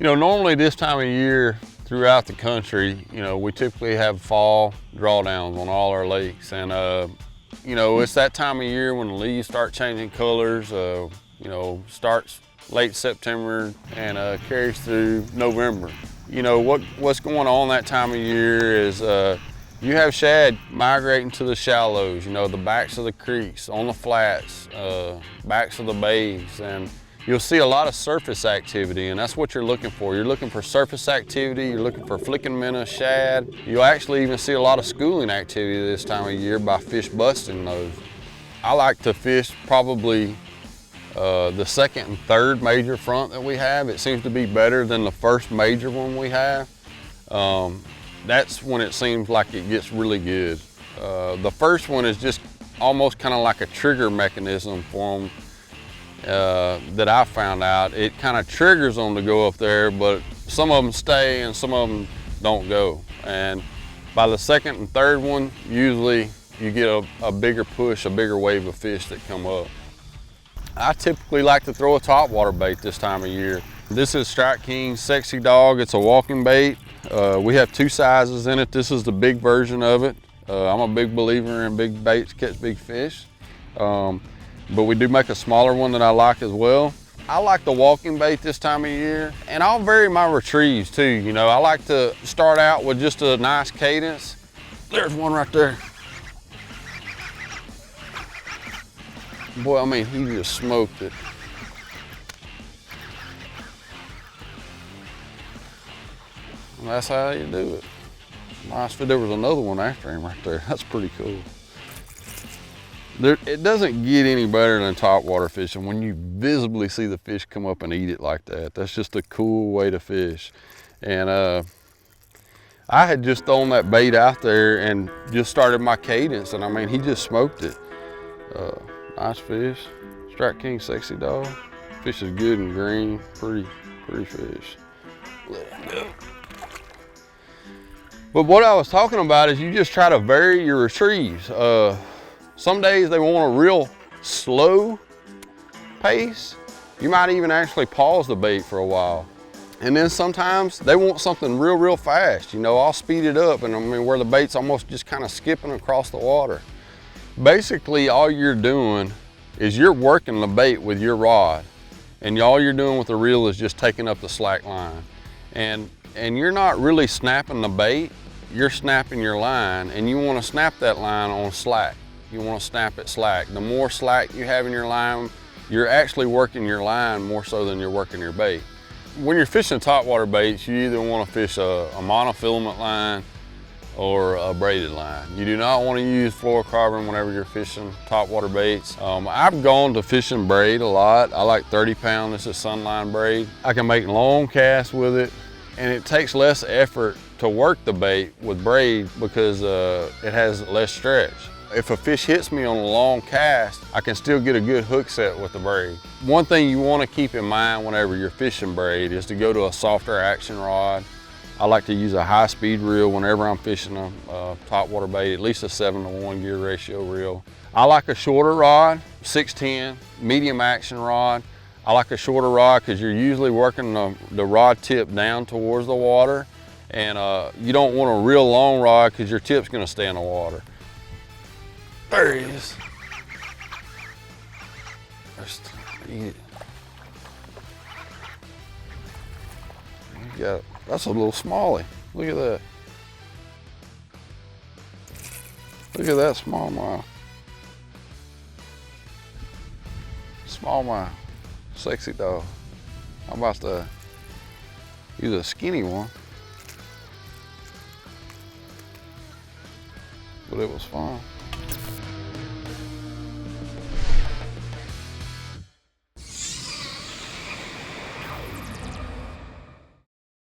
You know, normally this time of year throughout the country, you know, we typically have fall drawdowns on all our lakes. And, you know, it's that time of year when the leaves start changing colors, you know, starts late September and carries through November. You know, what's going on that time of year is you have shad migrating to the shallows, you know, the backs of the creeks, on the flats, backs of the bays, and you'll see a lot of surface activity, and that's what you're looking for. You're looking for surface activity, you're looking for flicking minnow, shad. You'll actually even see a lot of schooling activity this time of year by fish busting those. I like to fish probably the second and third major front that we have. It seems to be better than the first major one we have. That's when it seems like it gets really good. The first one is just almost kind of like a trigger mechanism for them that I found out. It kind of triggers them to go up there, but some of them stay and some of them don't go. And by the second and third one, usually you get a bigger push, a bigger wave of fish that come up. I typically like to throw a topwater bait this time of year. This is Strike King's Sexy Dog. It's a walking bait. We have two sizes in it. This is the big version of it. I'm a big believer in big baits catch big fish. But we do make a smaller one that I like as well. I like the walking bait this time of year, and I'll vary my retrieves too. You know, I like to start out with just a nice cadence. There's one right there. Boy, I mean, he just smoked it. And that's how you do it. Nice. There was another one after him right there. That's pretty cool. It doesn't get any better than topwater fishing when you visibly see the fish come up and eat it like that. That's just a cool way to fish. And I had just thrown that bait out there and just started my cadence, and I mean, he just smoked it. Nice fish. Strike King Sexy Dog. Fish is good and green. Pretty fish. Let him go. But what I was talking about is you just try to vary your retrieves. Some days they want a real slow pace. You might even actually pause the bait for a while. And then sometimes they want something real fast. You know, I'll speed it up, and I mean, where the bait's almost just kind of skipping across the water. Basically, all you're doing is you're working the bait with your rod, and all you're doing with the reel is just taking up the slack line. And you're not really snapping the bait, you're snapping your line, and you want to snap that line on slack. You want to snap it slack. The more slack you have in your line, you're actually working your line more so than you're working your bait. When you're fishing topwater baits, you either want to fish a monofilament line or a braided line. You do not want to use fluorocarbon whenever you're fishing topwater baits. I've gone to fishing braid a lot. I like 30-pound, this is Sunline braid. I can make long casts with it, and it takes less effort to work the bait with braid because it has less stretch. If a fish hits me on a long cast, I can still get a good hook set with the braid. One thing you want to keep in mind whenever you're fishing braid is to go to a softer action rod. I like to use a high-speed reel whenever I'm fishing a topwater bait, at least a 7-to-1 gear ratio reel. I like a shorter rod, 610, medium action rod. I like a shorter rod because you're usually working the rod tip down towards the water, and you don't want a real long rod because your tip's going to stay in the water. There he is. Eat it. You got it. That's a little smallie. Look at that. Look at that smallmouth. Smallmouth. Sexy Dog. I'm about to use a skinny one. But it was fun.